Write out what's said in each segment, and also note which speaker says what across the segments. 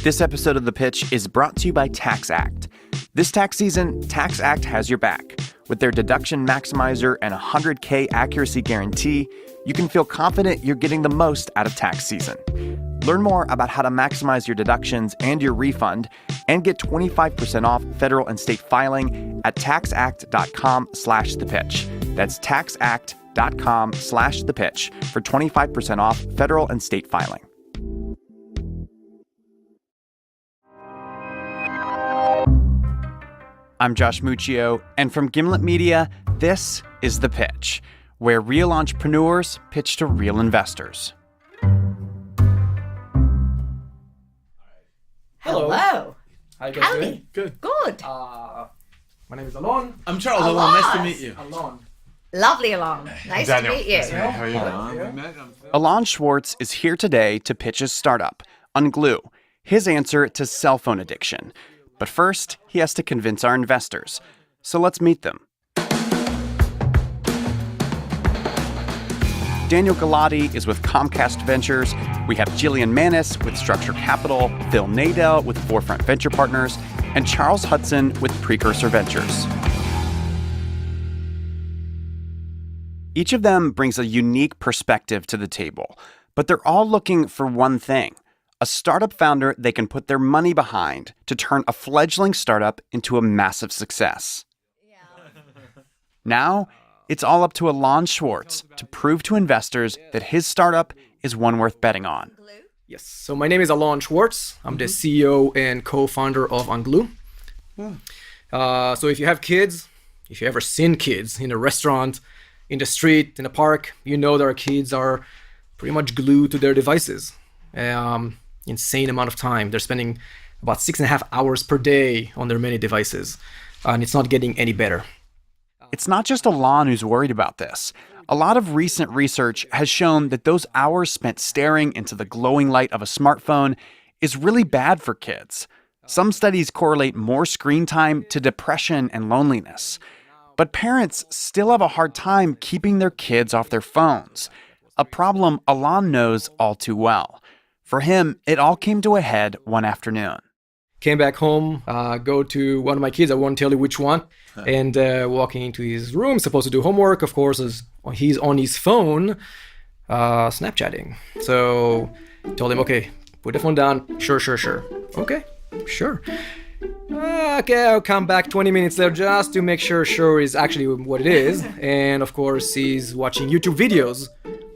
Speaker 1: This episode of The Pitch is brought to you by TaxAct. This tax season, TaxAct has your back. With their deduction maximizer and 100K accuracy guarantee, you can feel confident you're getting the most out of tax season. Learn more about how to maximize your deductions and your refund and get 25% off federal and state filing at taxact.com/thepitch. That's taxact.com/thepitch for 25% off federal and state filing. I'm Josh Muccio, and from Gimlet Media, this is The Pitch, where real entrepreneurs pitch to real investors.
Speaker 2: Hello.
Speaker 3: How
Speaker 2: you guys doing?
Speaker 3: Good.
Speaker 2: My name is Alon.
Speaker 4: I'm Charles. Alon, nice to meet you.
Speaker 2: Alon.
Speaker 3: Lovely, Alon. Nice to meet you.
Speaker 4: How are you?
Speaker 1: Alon Schwartz is here today to pitch his startup, unGlue, his answer to cell phone addiction. But first, he has to convince our investors. So let's meet them. Daniel Galati is with Comcast Ventures. We have Jillian Manis with Structure Capital, Phil Nadell with Forefront Venture Partners, and Charles Hudson with Precursor Ventures. Each of them brings a unique perspective to the table, but they're all looking for one thing: a startup founder they can put their money behind to turn a fledgling startup into a massive success. Now, it's all up to Alon Schwartz to prove to investors that his startup is one worth betting on.
Speaker 2: Yes. So my name is Alon Schwartz. I'm the CEO and co-founder of unGlue. So if you have kids, if you ever seen kids in a restaurant, in the street, in a park, you know that our kids are pretty much glued to their devices. Insane amount of time. They're spending about 6.5 hours per day on their many devices, and it's not getting any better.
Speaker 1: It's not just Alon who's worried about this. A lot of recent research has shown that those hours spent staring into the glowing light of a smartphone is really bad for kids. Some studies correlate more screen time to depression and loneliness. But parents still have a hard time keeping their kids off their phones, a problem Alon knows all too well. For him, it all came to a head one afternoon.
Speaker 2: Came back home, go to one of my kids, I won't tell you which one, and walking into his room, supposed to do homework, of course, as he's on his phone, Snapchatting. So told him, okay, put the phone down. Sure. Okay, sure. Okay, I'll come back 20 minutes later just to make sure is actually what it is. And of course, he's watching YouTube videos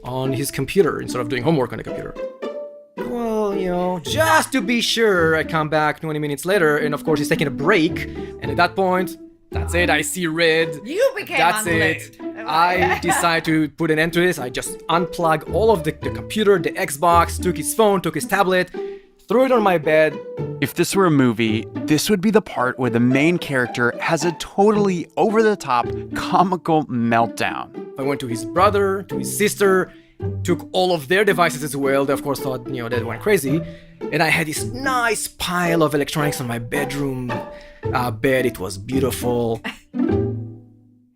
Speaker 2: on his computer instead of doing homework on the computer. Well, just to be sure, I come back 20 minutes later, and of course he's taking a break, and at that point, that's it, I see red.
Speaker 3: You became
Speaker 2: That's
Speaker 3: unglued.
Speaker 2: it. I decide to put an end to this. I just unplug all of the computer, the Xbox, took his phone, took his tablet, threw it on my bed.
Speaker 1: If this were a movie, this would be the part where the main character has a totally over-the-top comical meltdown.
Speaker 2: I went to his brother, to his sister, took all of their devices as well. They, of course, thought, they went crazy. And I had this nice pile of electronics on my bedroom bed. It was beautiful.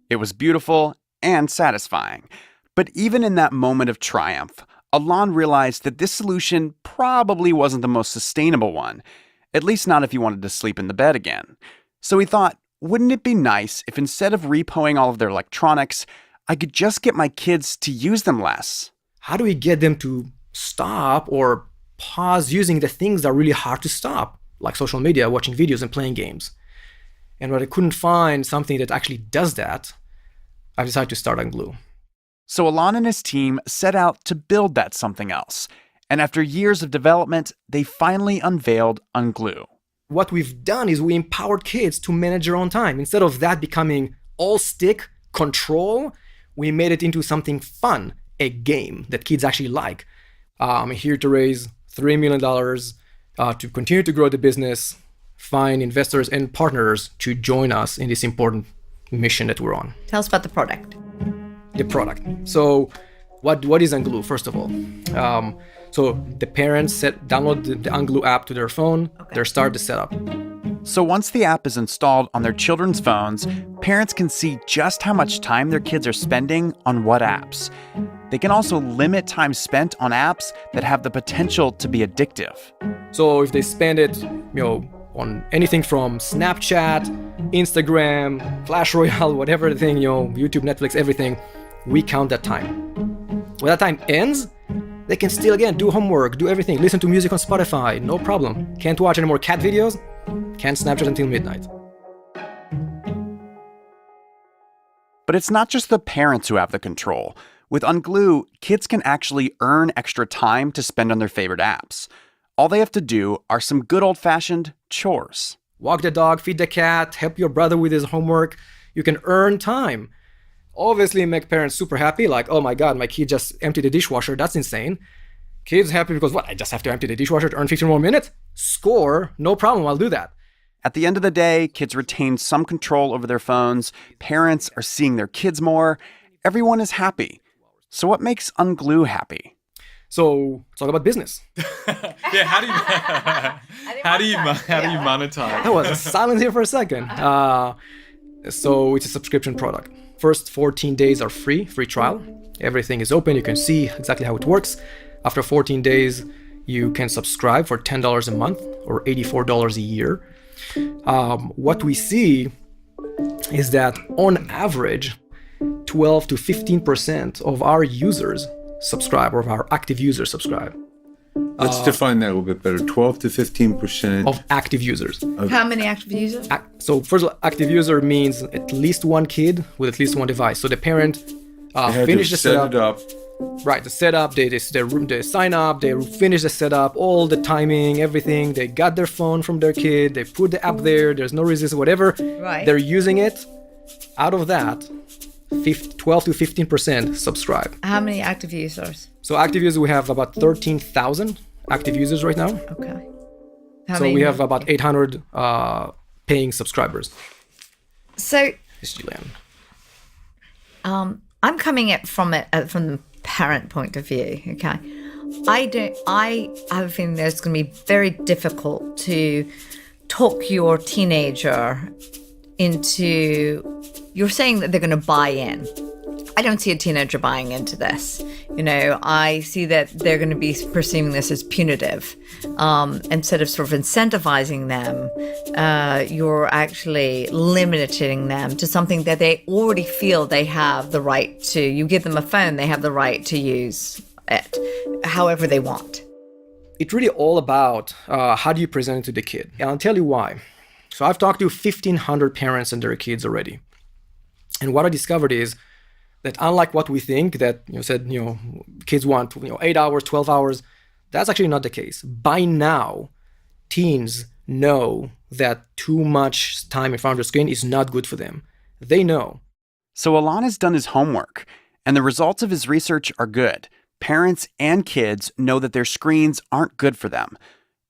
Speaker 1: It was beautiful and satisfying. But even in that moment of triumph, Alon realized that this solution probably wasn't the most sustainable one, at least not if he wanted to sleep in the bed again. So he thought, wouldn't it be nice if instead of repoing all of their electronics, I could just get my kids to use them less?
Speaker 2: How do we get them to stop or pause using the things that are really hard to stop, like social media, watching videos, and playing games? And when I couldn't find something that actually does that, I decided to start unGlue.
Speaker 1: So Alon and his team set out to build that something else. And after years of development, they finally unveiled unGlue.
Speaker 2: What we've done is we empowered kids to manage their own time. Instead of that becoming all stick control, we made it into something fun, a game that kids actually like. I'm here to raise $3 million to continue to grow the business, find investors and partners to join us in this important mission that we're on.
Speaker 3: Tell us about the product.
Speaker 2: The product. So what is unGlue, first of all? So the parents download the unGlue app to their phone.
Speaker 3: Okay.
Speaker 2: They start the setup.
Speaker 1: So once the app is installed on their children's phones, parents can see just how much time their kids are spending on what apps. They can also limit time spent on apps that have the potential to be addictive.
Speaker 2: So if they spend it, on anything from Snapchat, Instagram, Clash Royale, whatever thing, YouTube, Netflix, everything, we count that time. When that time ends, they can still, again, do homework, do everything, listen to music on Spotify, no problem. Can't watch any more cat videos, can't Snapchat until midnight.
Speaker 1: But it's not just the parents who have the control. With unGlue, kids can actually earn extra time to spend on their favorite apps. All they have to do are some good old-fashioned chores.
Speaker 2: Walk the dog, feed the cat, help your brother with his homework. You can earn time. Obviously make parents super happy, like, oh my God, my kid just emptied the dishwasher, that's insane. Kids happy because what, I just have to empty the dishwasher to earn 15 more minutes? Score, no problem, I'll do that.
Speaker 1: At the end of the day, kids retain some control over their phones, parents are seeing their kids more, everyone is happy. So what makes unGlue happy?
Speaker 2: So let's talk about business.
Speaker 4: Yeah, how do you monetize?
Speaker 2: That was silent here for a second. So it's a subscription product. First 14 days are free trial. Everything is open, you can see exactly how it works. After 14 days, you can subscribe for $10 a month or $84 a year. What we see is that on average, 12 to 15% of our users subscribe, or of our active users subscribe.
Speaker 5: Let's define that a little bit better. 12 to 15%
Speaker 2: of active users.
Speaker 3: How many active users?
Speaker 2: So first of all, active user means at least one kid with at least one device. So the parent finish the setup. Right, the setup, they sign up, they finish the setup, all the timing, everything. They got their phone from their kid, they put the app there, there's no resistance, whatever.
Speaker 3: Right.
Speaker 2: They're using it. Out of that, 12 to 15% subscribe.
Speaker 3: How many active users?
Speaker 2: So active users, we have about 13,000 active users right now.
Speaker 3: Okay.
Speaker 2: So we have about 800 paying subscribers.
Speaker 3: So
Speaker 2: Yes, Julianne.
Speaker 3: I'm coming at from the parent point of view. Okay, I have a feeling that it's going to be very difficult to talk your teenager into. You're saying that they're going to buy in. I don't see a teenager buying into this. I see that they're going to be perceiving this as punitive. Instead of sort of incentivizing them, you're actually limiting them to something that they already feel they have the right to. You give them a phone, they have the right to use it however they want.
Speaker 2: It's really all about how do you present it to the kid. And I'll tell you why. So I've talked to 1,500 parents and their kids already. And what I discovered is that unlike what we think, that kids want 8 hours, 12 hours, that's actually not the case. By now, teens know that too much time in front of the screen is not good for them. They know.
Speaker 1: So Alon has done his homework, and the results of his research are good. Parents and kids know that their screens aren't good for them.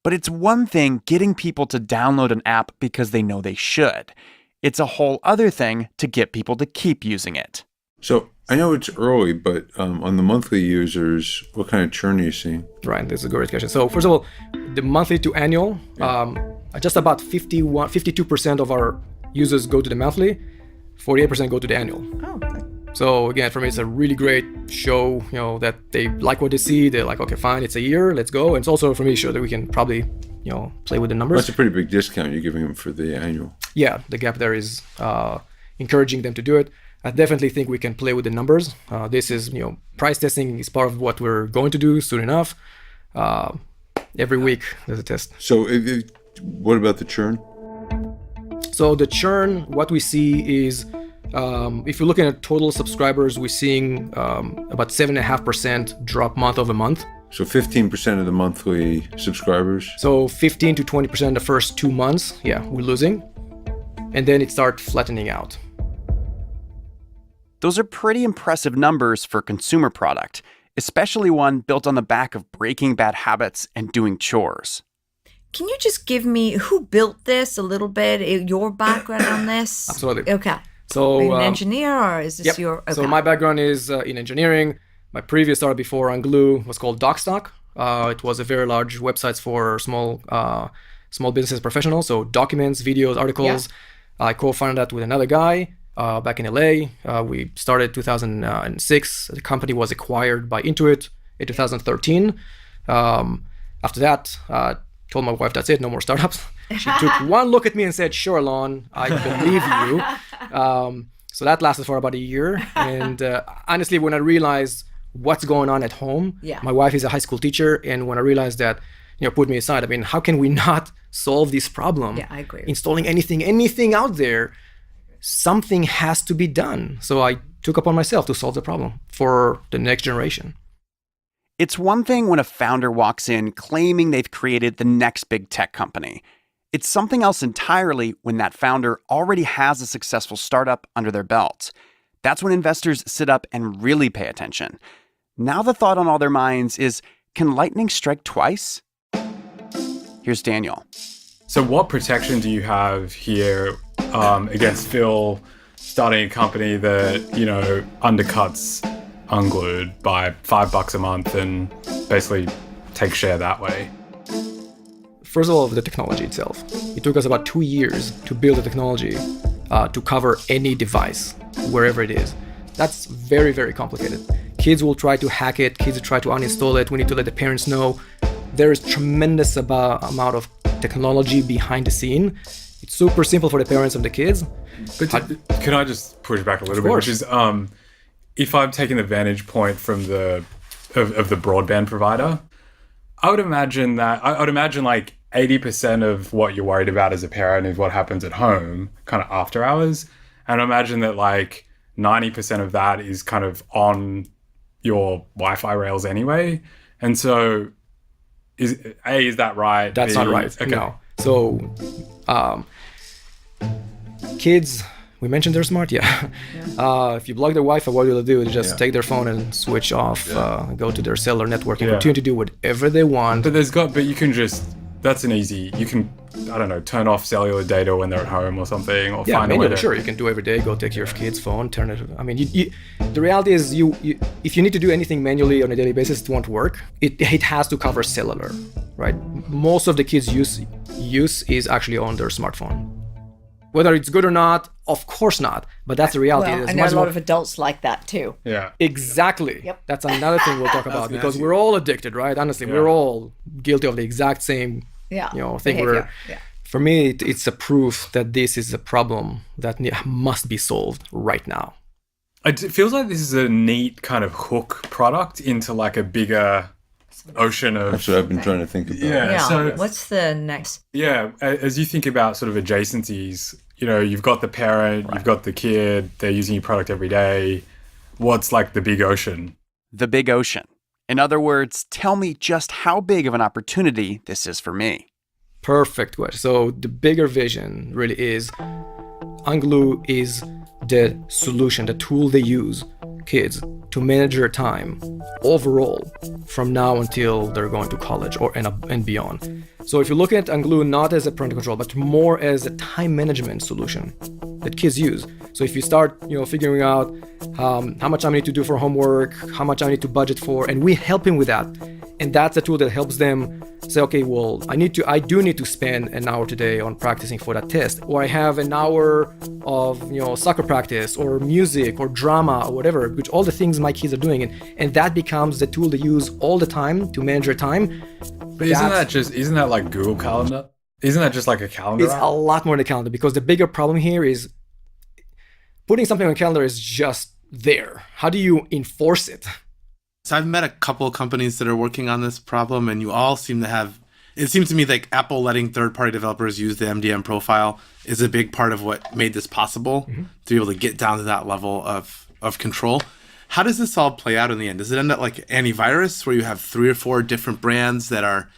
Speaker 1: But it's one thing getting people to download an app because they know they should. It's a whole other thing to get people to keep using it.
Speaker 5: So I know it's early, but on the monthly users, what kind of churn are you seeing?
Speaker 2: Right, this is a great question. So first of all, the monthly to annual, just about 52% of our users go to the monthly, 48% go to the annual.
Speaker 3: Oh.
Speaker 2: So again, for me, it's a really great show, that they like what they see. They're like, okay, fine, it's a year, let's go. And it's also for me, sure that we can probably, play with the numbers.
Speaker 5: That's a pretty big discount you're giving them for the annual.
Speaker 2: Yeah, the gap there is encouraging them to do it. I definitely think we can play with the numbers. This is, price testing is part of what we're going to do soon enough. Every week there's a test.
Speaker 5: So what about the churn?
Speaker 2: So the churn, what we see is, if you're looking at total subscribers, we're seeing about 7.5% drop month over month.
Speaker 5: So 15% of the monthly subscribers?
Speaker 2: So 15 to 20% the first 2 months, yeah, we're losing. And then it starts flattening out.
Speaker 1: Those are pretty impressive numbers for a consumer product, especially one built on the back of breaking bad habits and doing chores.
Speaker 3: Can you just give me who built this a little bit, your background on this?
Speaker 2: Absolutely.
Speaker 3: Okay.
Speaker 2: So
Speaker 3: are you an engineer, or is this
Speaker 2: yep.
Speaker 3: your... Okay.
Speaker 2: So my background is in engineering. My previous startup before unGlue was called DocStock. It was a very large website for small business professionals, so documents, videos, articles. Yeah. I co-founded that with another guy back in LA. We started 2006. The company was acquired by Intuit in 2013. After that, told my wife, that's it, no more startups. She took one look at me and said, sure, Lon, I believe you. So that lasted for about a year. And honestly, when I realized what's going on at home, my wife is a high school teacher. And when I realized that, put me aside, I mean, how can we not solve this problem?
Speaker 3: Yeah, I agree.
Speaker 2: Installing anything out there, something has to be done. So I took upon myself to solve the problem for the next generation.
Speaker 1: It's one thing when a founder walks in claiming they've created the next big tech company. It's something else entirely when that founder already has a successful startup under their belt. That's when investors sit up and really pay attention. Now the thought on all their minds is, can lightning strike twice? Here's Daniel.
Speaker 4: So what protection do you have here against Phil starting a company that, undercuts unGlued by $5 a month and basically take share that way?
Speaker 2: First of all, the technology itself. It took us about 2 years to build the technology to cover any device, wherever it is. That's very, very complicated. Kids will try to hack it. Kids will try to uninstall it. We need to let the parents know. There is tremendous amount of technology behind the scene. It's super simple for the parents of the kids.
Speaker 4: But can I just push back a little bit?
Speaker 2: Course.
Speaker 4: Which is, if I'm taking the vantage point from the broadband provider, I would imagine like 80% of what you're worried about as a parent is what happens at home, kind of after hours. And I imagine that like 90% of that is kind of on your Wi-Fi rails anyway. And so is that right?
Speaker 2: That's not right.
Speaker 4: Okay.
Speaker 2: No. So kids, we mentioned they're smart. Yeah. If you block their Wi-Fi, what will they do? They just take their phone and switch off, go to their cellular network and continue to do whatever they want.
Speaker 4: But you can just, that's an easy, you can, I don't know, turn off cellular data when they're at home or something, or find a way to...
Speaker 2: Sure, you can do every day. Go take your kid's phone, turn it. I mean, the reality is, if you need to do anything manually on a daily basis, it won't work. It has to cover cellular, right? Most of the kids' use is actually on their smartphone. Whether it's good or not, of course not. But that's the reality.
Speaker 3: Well, I know a lot of adults like that too.
Speaker 4: Yeah.
Speaker 2: Exactly.
Speaker 3: Yep.
Speaker 2: That's another thing we'll talk about because we're all addicted, right? Honestly, we're all guilty of the exact same thing.
Speaker 3: Behavior.
Speaker 2: For me, it's a proof that this is a problem that must be solved right now.
Speaker 4: It feels like this is a neat kind of hook product into like a bigger ocean of...
Speaker 5: That's what I've been trying to think about.
Speaker 3: Yeah.
Speaker 4: So
Speaker 3: What's the next?
Speaker 4: Yeah, as you think about sort of adjacencies, you've got the parent, you've got the kid, they're using your product every day. What's like the big ocean?
Speaker 1: The big ocean. In other words, tell me just how big of an opportunity this is for me.
Speaker 2: Perfect question. So the bigger vision really is unGlue is the solution, the tool they use, kids, to manage their time overall from now until they're going to college and beyond. So if you look at unGlue not as a parental control, but more as a time management solution that kids use. So if you start, figuring out how much I need to do for homework, how much I need to budget for, and we help him with that. And that's a tool that helps them say, okay, well, I do need to spend an hour today on practicing for that test, or I have an hour of, soccer practice or music or drama or whatever, which all the things my kids are doing. And that becomes the tool they use all the time to manage their time.
Speaker 4: But isn't that like Google Calendar? Isn't that just like a calendar
Speaker 2: It's
Speaker 4: app?
Speaker 2: a lot more than a calendar because the bigger problem here is putting something on a calendar is just there. How do you enforce it?
Speaker 6: So I've met a couple of companies that are working on this problem, and you all seem to have, it seems to me like Apple letting third-party developers use the MDM profile is a big part of what made this possible to be able to get down to that level of control. How does this all play out in the end? Does it end up like antivirus where you have 3 or 4 different brands that are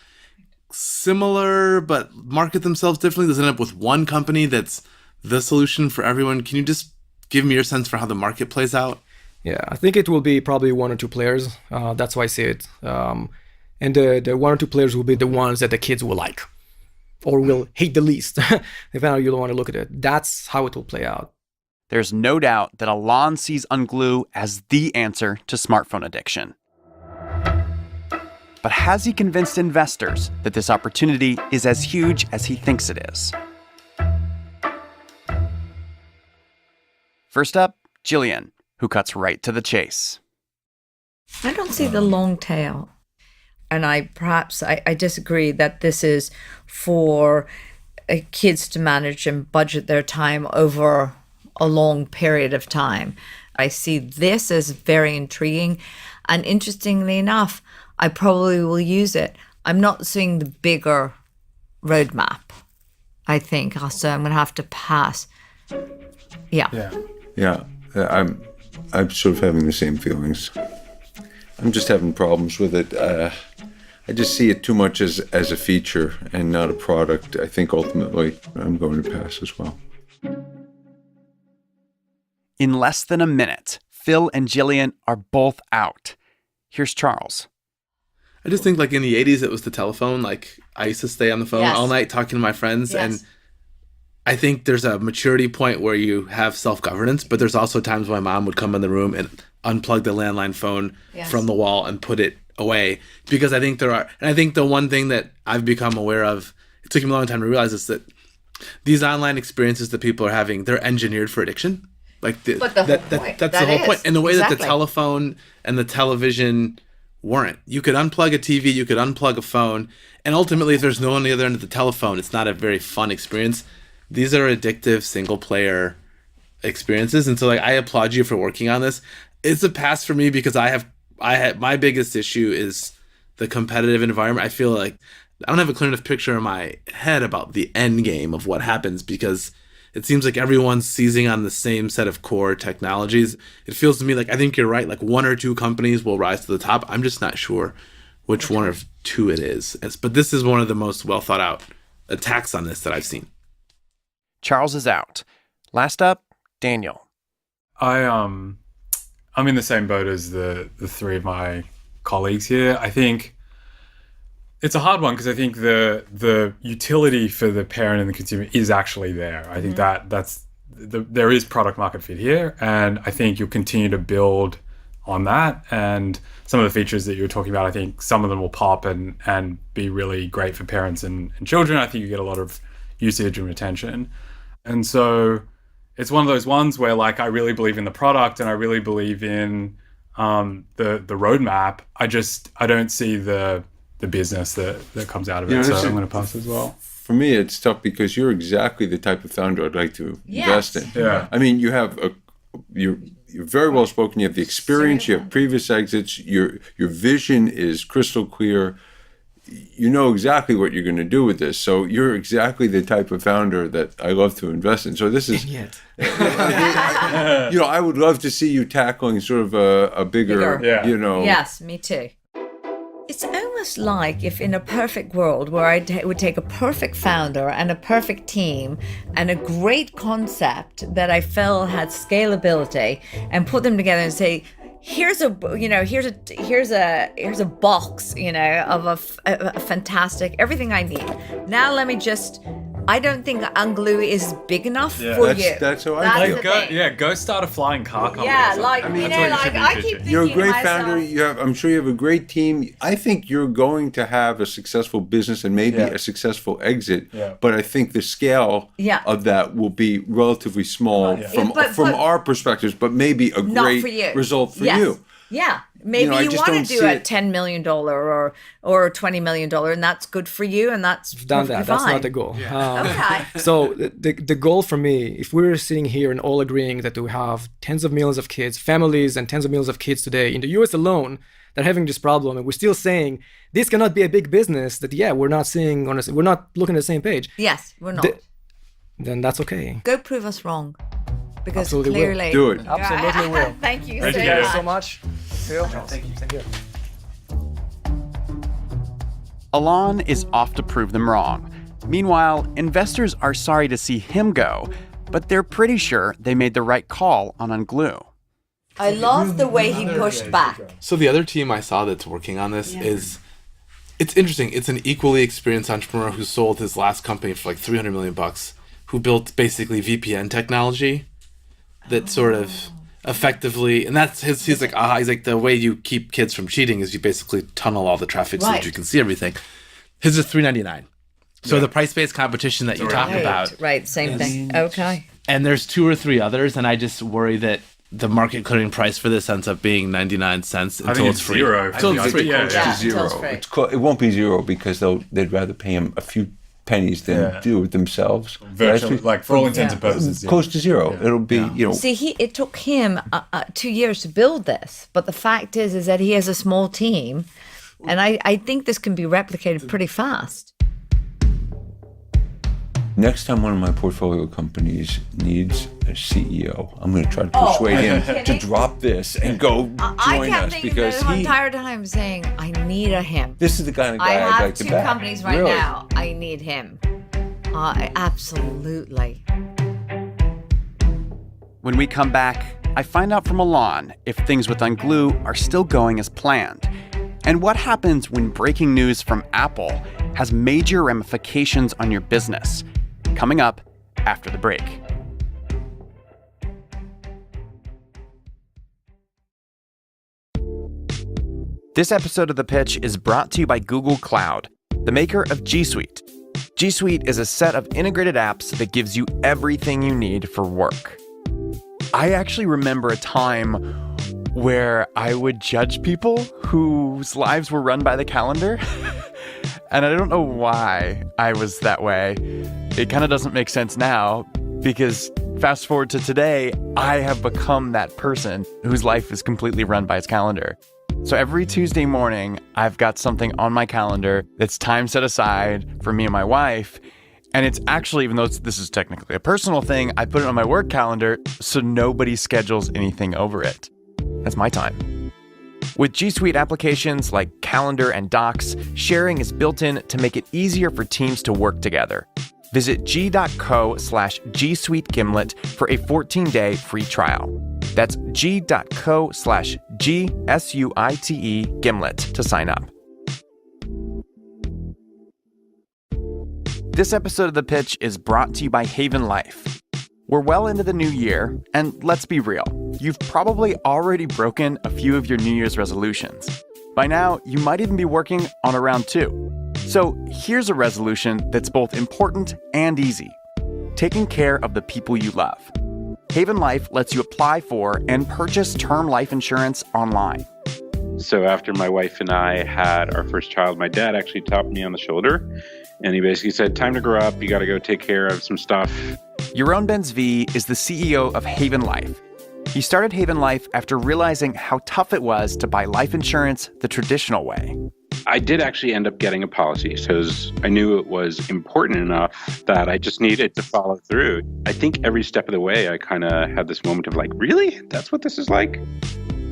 Speaker 6: similar but market themselves differently? Does it end up with one company that's the solution for everyone? Can you just give me your sense for how the market plays out?
Speaker 2: Yeah, I think it will be probably 1 or 2 players. That's why I see it. And the 1 or 2 players will be the ones that the kids will like or will hate the least, depending on how you want to look at it. That's how it will play out.
Speaker 1: There's no doubt that Alon sees unGlue as the answer to smartphone addiction. But has he convinced investors that this opportunity is as huge as he thinks it is? First up, Jillian, who cuts right to the chase.
Speaker 3: I don't see the long tail. and I disagree that this is for kids to manage and budget their time over a long period of time. I see this as very intriguing, and interestingly enough, I probably will use it. I'm not seeing the bigger roadmap, I think, so I'm going to have to pass. Yeah.
Speaker 5: Yeah, I'm sort of having the same feelings. I'm just having problems with it. I just see it too much as a feature and not a product. I think ultimately I'm going to pass as well.
Speaker 1: In less than a minute, Phil and Jillian are both out. Here's Charles.
Speaker 6: I just think like in the 80s, it was the telephone. Like I used to stay on the phone all night talking to my friends.
Speaker 3: Yes.
Speaker 6: And I think there's a maturity point where you have self-governance, but there's also times my mom would come in the room and unplug the landline phone from the wall and put it away. Because I think and I think the one thing that I've become aware of, it took me a long time to realize, is that these online experiences that people are having, they're engineered for addiction. Like
Speaker 3: But the whole point.
Speaker 6: that's the whole point. And the way that the
Speaker 3: Exactly.
Speaker 6: telephone and the television weren't. You could unplug a TV, you could unplug a phone, and ultimately if there's no one on the other end of the telephone, it's not a very fun experience. These are addictive single player experiences, and so like I applaud you for working on this. It's a pass for me because I had my biggest issue is the competitive environment. I feel like I don't have a clear enough picture in my head about the end game of what happens, because it seems like everyone's seizing on the same set of core technologies. It feels to me like, I think you're right, like one or two companies will rise to the top. I'm just not sure which one of two it is. But this is one of the most well thought out attacks on this that I've seen.
Speaker 7: Charles is out. Last up, Daniel.
Speaker 4: I'm in the same boat as the three of my colleagues here. I think it's a hard one because I think the utility for the parent and the consumer is actually there. I think there is product market fit here, and I think you'll continue to build on that. And some of the features that you were talking about, I think some of them will pop and be really great for parents and children. I think you get a lot of usage and retention. And so it's one of those ones where like I really believe in the product and I really believe in the roadmap. I don't see the business that comes out of it. So I'm going to pass as well.
Speaker 5: For me, it's tough because you're exactly the type of founder I'd like to invest in.
Speaker 4: Yeah.
Speaker 5: I mean, you're very well spoken. You have the experience. You have previous exits. Your vision is crystal clear. You know exactly what you're going to do with this. So you're exactly the type of founder that I love to invest in. So this is, I would love to see you tackling sort of a bigger.
Speaker 3: Yes, me too. It's almost like if in a perfect world where I would take a perfect founder and a perfect team and a great concept that I felt had scalability and put them together and say, here's a box, of a fantastic everything I need. Now let me I don't think unGlue is big enough for you.
Speaker 5: That's how I feel.
Speaker 4: Go start a flying car company.
Speaker 3: Yeah,
Speaker 4: or something.
Speaker 3: I keep thinking
Speaker 5: You're a great
Speaker 3: to myself,
Speaker 5: founder. I'm sure you have a great team. I think you're going to have a successful business and maybe a successful exit. Yeah. But I think the scale of that will be relatively small from our perspectives, but maybe a great result for you.
Speaker 3: Yeah, maybe you want to do a $10 million or $20 million, and that's good for you, and that's
Speaker 2: Done that. That's
Speaker 3: fine.
Speaker 2: not the goal.
Speaker 3: Okay.
Speaker 2: So the goal for me, if we're sitting here and all agreeing that we have tens of millions of kids, families and tens of millions of kids today in the US alone that are having this problem, and we're still saying this cannot be a big business, that we're not looking at the same page.
Speaker 3: Yes, we're not.
Speaker 2: Then that's okay.
Speaker 3: Go prove us wrong. Because
Speaker 2: Absolutely
Speaker 3: clearly...
Speaker 5: Do it.
Speaker 2: Absolutely will.
Speaker 3: Thank you
Speaker 4: Thank
Speaker 3: so
Speaker 4: you
Speaker 3: much.
Speaker 4: guys
Speaker 2: so much. Phil, thank you. Same here.
Speaker 1: Alon is off to prove them wrong. Meanwhile, investors are sorry to see him go, but they're pretty sure they made the right call on unGlue.
Speaker 3: I love the way he pushed back.
Speaker 6: So the other team I saw that's working on this it's interesting. It's an equally experienced entrepreneur who sold his last company for like $300 million, who built basically VPN technology that sort of effectively, and that's he's like the way you keep kids from cheating is you basically tunnel all the traffic so that you can see everything. His is $3.99. So the price-based competition that you talk about.
Speaker 3: Right, same thing. Okay.
Speaker 8: And there's two or three others, and I just worry that
Speaker 6: the market clearing price for this ends up being 99 cents
Speaker 4: I
Speaker 6: until
Speaker 4: think
Speaker 6: it's
Speaker 4: it's
Speaker 6: free.
Speaker 4: zero.
Speaker 6: Until it's free.
Speaker 4: Yeah,
Speaker 3: Yeah,
Speaker 5: To zero.
Speaker 3: until it's free.
Speaker 5: It won't be zero because they'd rather pay him a few pennies than do it themselves.
Speaker 4: Virtually, like for all intents and
Speaker 3: Yeah.
Speaker 4: purposes.
Speaker 5: Close to zero. It'll be,
Speaker 3: See, it took him 2 years to build this, but the fact is that he has a small team, and I think this can be replicated pretty fast.
Speaker 5: Next time one of my portfolio companies needs a CEO, I'm going to try to persuade him to drop this and go
Speaker 3: I
Speaker 5: join
Speaker 3: kept
Speaker 5: us
Speaker 3: thinking
Speaker 5: because
Speaker 3: the entire time saying, I need a him.
Speaker 5: this is the kind of guy
Speaker 3: I
Speaker 5: I'd
Speaker 3: have
Speaker 5: like to
Speaker 3: two
Speaker 5: back.
Speaker 3: companies right
Speaker 5: Really.
Speaker 3: now. I need him. Absolutely.
Speaker 1: When we come back, I find out from Alon if things with unGlue are still going as planned, and what happens when breaking news from Apple has major ramifications on your business. Coming up after the break. This episode of The Pitch is brought to you by Google Cloud, the maker of G Suite. G Suite is a set of integrated apps that gives you everything you need for work. I actually remember a time where I would judge people whose lives were run by the calendar. And I don't know why I was that way. It kind of doesn't make sense now because fast forward to today, I have become that person whose life is completely run by his calendar. So every Tuesday morning, I've got something on my calendar that's time set aside for me and my wife. And it's actually, even though this is technically a personal thing, I put it on my work calendar so nobody schedules anything over it. That's my time. With G Suite applications like Calendar and Docs, sharing is built in to make it easier for teams to work together. Visit g.co/G Suite Gimlet for a 14-day free trial. That's g.co/G SUITE Gimlet to sign up. This episode of The Pitch is brought to you by Haven Life. We're well into the new year, and let's be real, you've probably already broken a few of your New Year's resolutions. By now, you might even be working on a round 2. So here's a resolution that's both important and easy: taking care of the people you love. Haven Life lets you apply for and purchase term life insurance online.
Speaker 8: So after my wife and I had our first child, my dad actually tapped me on the shoulder, and he basically said, time to grow up, you got to go take care of some stuff.
Speaker 1: Yaron Ben-Zvi is the CEO of Haven Life. He started Haven Life after realizing how tough it was to buy life insurance the traditional way.
Speaker 8: I did actually end up getting a policy because I knew it was important enough that I just needed to follow through. I think every step of the way, I kind of had this moment of like, really? That's what this is like?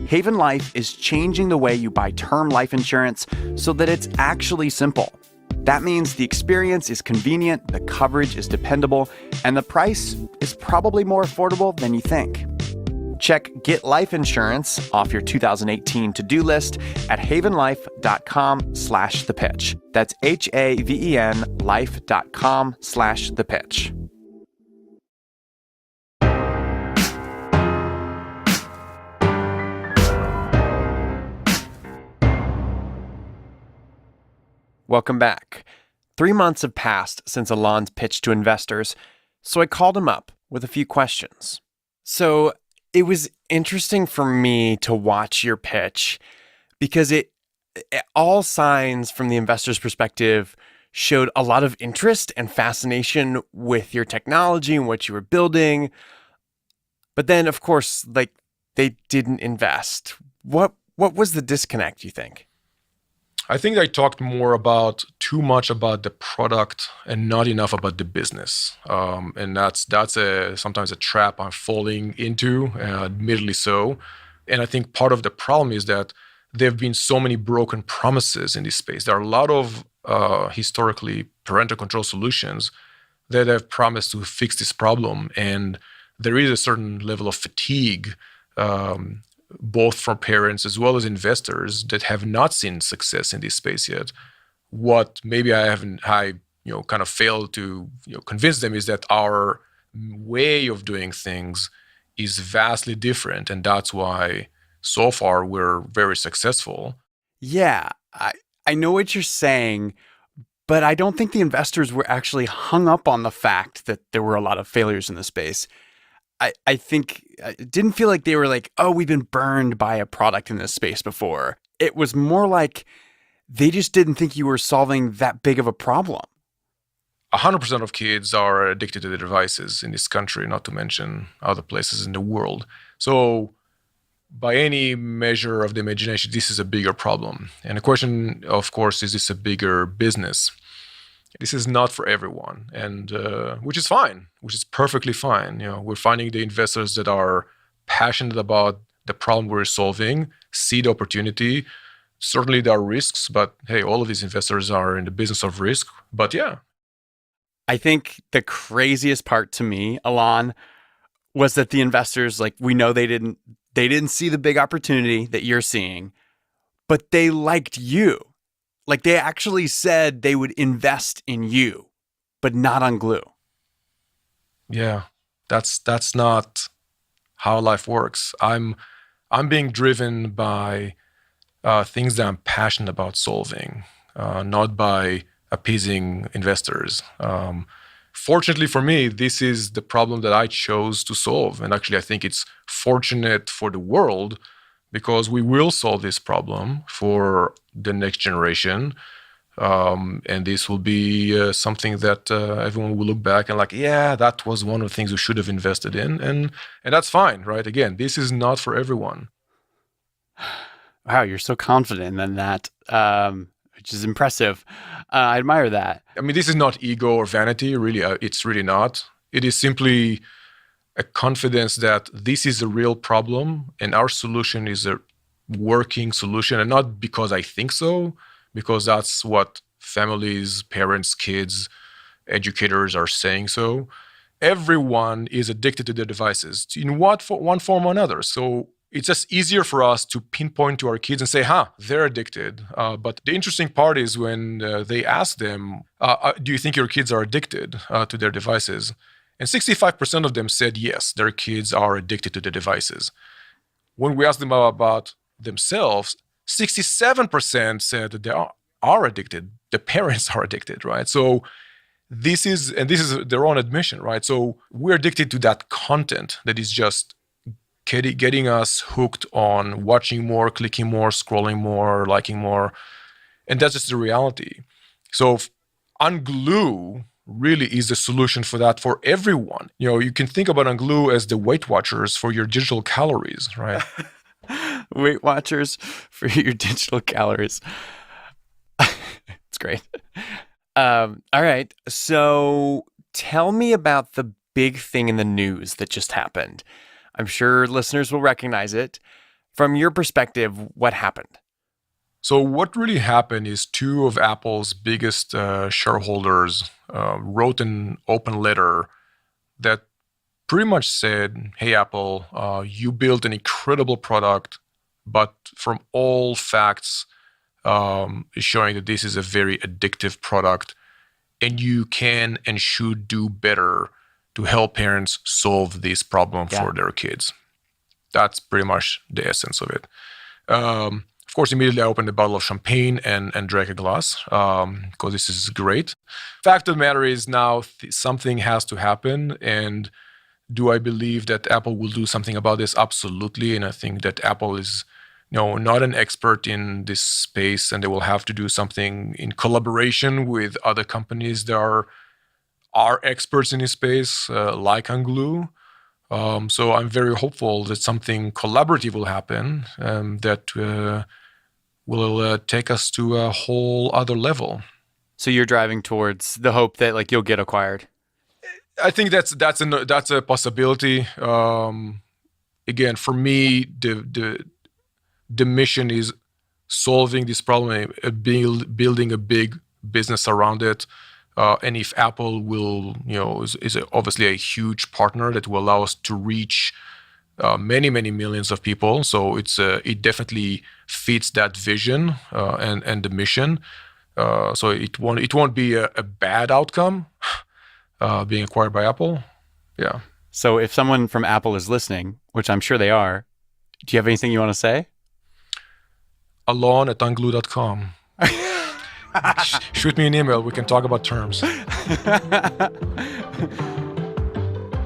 Speaker 1: Haven Life is changing the way you buy term life insurance so that it's actually simple. That means the experience is convenient, the coverage is dependable, and the price is probably more affordable than you think. Check Get Life Insurance off your 2018 to-do list at havenlife.com/thepitch. That's HAVEN life.com/thepitch. Welcome back. 3 months have passed since Alon's pitch to investors, so I called him up with a few questions. So it was interesting for me to watch your pitch because all signs from the investor's perspective showed a lot of interest and fascination with your technology and what you were building. But then, of course, they didn't invest. What was the disconnect, you think?
Speaker 9: I think I talked too much about the product and not enough about the business. And that's sometimes a trap I'm falling into, admittedly so. And I think part of the problem is that there have been so many broken promises in this space. There are a lot of historically parental control solutions that have promised to fix this problem. And there is a certain level of fatigue, both from parents as well as investors that have not seen success in this space yet. What maybe I kind of failed to convince them is that our way of doing things is vastly different, and that's why so far we're very successful.
Speaker 1: Yeah, I know what you're saying, but I don't think the investors were actually hung up on the fact that there were a lot of failures in the space. I think it didn't feel like they were like, oh, we've been burned by a product in this space before. It was more like they just didn't think you were solving that big of a problem.
Speaker 9: 100% of kids are addicted to the devices in this country, not to mention other places in the world. So by any measure of the imagination, this is a bigger problem. And the question, of course, is this a bigger business? This is not for everyone, and which is fine, which is perfectly fine. We're finding the investors that are passionate about the problem we're solving, see the opportunity. Certainly there are risks, but hey, all of these investors are in the business of risk. But yeah.
Speaker 1: I think the craziest part to me, Alon, was that the investors, like, we know they didn't see the big opportunity that you're seeing, but they liked you. Like, they actually said they would invest in you, but not unGlue.
Speaker 9: Yeah, that's not how life works. I'm being driven by things that I'm passionate about solving, not by appeasing investors. Fortunately for me, this is the problem that I chose to solve. And actually, I think it's fortunate for the world because we will solve this problem for the next generation. And this will be something that everyone will look back and like, yeah, that was one of the things we should have invested in. And that's fine, right? Again, this is not for everyone.
Speaker 1: Wow, you're so confident in that, which is impressive. I admire that.
Speaker 9: I mean, this is not ego or vanity, really. It's really not. It is simply a confidence that this is a real problem and our solution is a working solution. And not because I think so, because that's what families, parents, kids, educators are saying so. Everyone is addicted to their devices in one form or another. So it's just easier for us to pinpoint to our kids and say, they're addicted. But the interesting part is when they ask them, do you think your kids are addicted to their devices? And 65% of them said yes, their kids are addicted to the devices. When we asked them about themselves, 67% said that they are addicted. The parents are addicted, right? So this is their own admission, right? So we're addicted to that content that is just getting us hooked on watching more, clicking more, scrolling more, liking more. And that's just the reality. So unGlue really is the solution for that for everyone. You can think about unGlue as the Weight Watchers for your digital calories, right?
Speaker 1: Weight Watchers for your digital calories. It's great. All right. So tell me about the big thing in the news that just happened. I'm sure listeners will recognize it. From your perspective, what happened?
Speaker 9: So what really happened is two of Apple's biggest shareholders wrote an open letter that pretty much said, hey, Apple, you built an incredible product, but from all facts is showing that this is a very addictive product and you can and should do better to help parents solve this problem for their kids. That's pretty much the essence of it. Of course, immediately I opened a bottle of champagne and drank a glass because this is great. Fact of the matter is now something has to happen. And do I believe that Apple will do something about this? Absolutely. And I think that Apple is not an expert in this space, and they will have to do something in collaboration with other companies that are experts in this space, like unGlue. So I'm very hopeful that something collaborative will happen that will take us to a whole other level.
Speaker 1: So you're driving towards the hope that you'll get acquired?
Speaker 9: I think that's a possibility. Again, for me, the mission is solving this problem, building a big business around it. And if Apple will, is obviously a huge partner that will allow us to reach many, many millions of people. So it definitely fits that vision and the mission. So it won't be a bad outcome being acquired by Apple. Yeah.
Speaker 1: So if someone from Apple is listening, which I'm sure they are, do you have anything you want to say?
Speaker 9: Alon@unglue.com. Shoot me an email. We can talk about terms.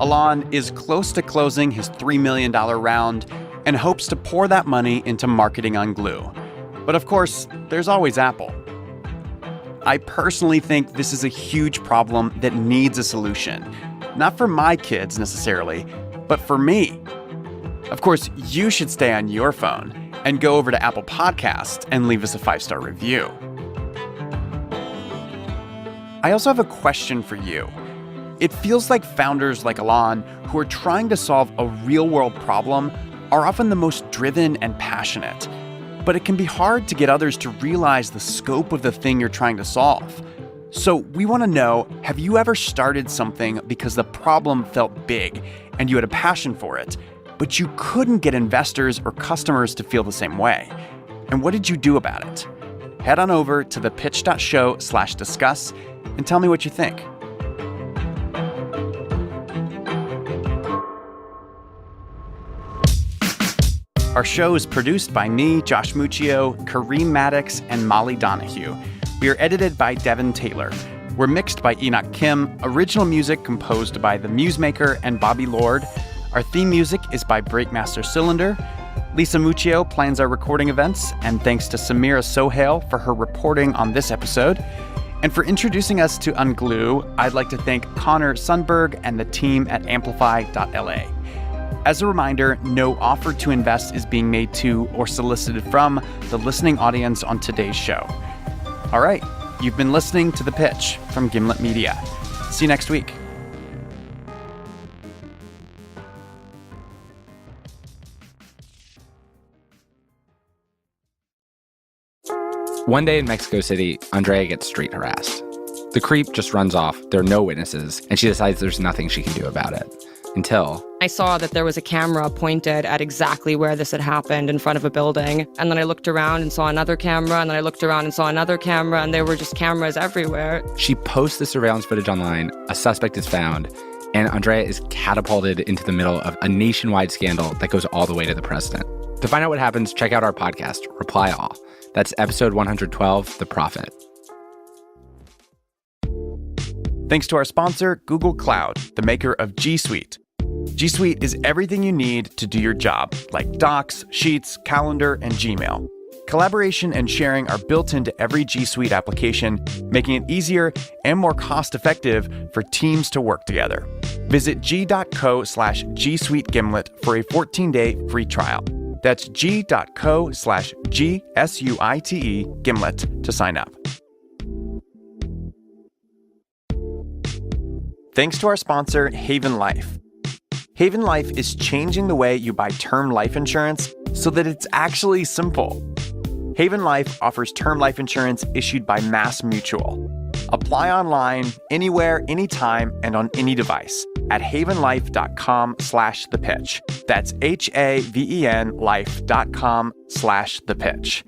Speaker 1: Alon is close to closing his $3 million round and hopes to pour that money into marketing unGlue. But of course, there's always Apple. I personally think this is a huge problem that needs a solution. Not for my kids necessarily, but for me. Of course, you should stay on your phone and go over to Apple Podcasts and leave us a 5-star review. I also have a question for you. It feels like founders like Alon, who are trying to solve a real-world problem, are often the most driven and passionate. But it can be hard to get others to realize the scope of the thing you're trying to solve. So we want to know, have you ever started something because the problem felt big and you had a passion for it, but you couldn't get investors or customers to feel the same way? And what did you do about it? Head on over to thepitch.show/discuss and tell me what you think. Our show is produced by me, Josh Muccio, Kareem Maddox, and Molly Donahue. We are edited by Devin Taylor. We're mixed by Enoch Kim. Original music composed by The Musemaker and Bobby Lord. Our theme music is by Breakmaster Cylinder. Lisa Muccio plans our recording events, and thanks to Samira Sohail for her reporting on this episode. And for introducing us to unGlue, I'd like to thank Connor Sundberg and the team at Amplify.la. As a reminder, no offer to invest is being made to or solicited from the listening audience on today's show. All right, you've been listening to The Pitch from Gimlet Media. See you next week.
Speaker 10: One day in Mexico City, Andrea gets street harassed. The creep just runs off, there are no witnesses, and she decides there's nothing she can do about it. Until
Speaker 11: I saw that there was a camera pointed at exactly where this had happened in front of a building. And then I looked around and saw another camera, and then I looked around and saw another camera, and there were just cameras everywhere.
Speaker 10: She posts the surveillance footage online, a suspect is found, and Andrea is catapulted into the middle of a nationwide scandal that goes all the way to the president. To find out what happens, check out our podcast, Reply All. That's episode 112, The Prophet.
Speaker 1: Thanks to our sponsor, Google Cloud, the maker of G Suite. G Suite is everything you need to do your job, like Docs, Sheets, Calendar, and Gmail. Collaboration and sharing are built into every G Suite application, making it easier and more cost-effective for teams to work together. Visit g.co/G Suite Gimlet for a 14-day free trial. That's g.co/GSUITE Gimlet to sign up. Thanks to our sponsor, Haven Life. Haven Life is changing the way you buy term life insurance so that it's actually simple. Haven Life offers term life insurance issued by Mass Mutual. Apply online, anywhere, anytime, and on any device at havenlife.com/thepitch. That's HAVEN life.com/thepitch.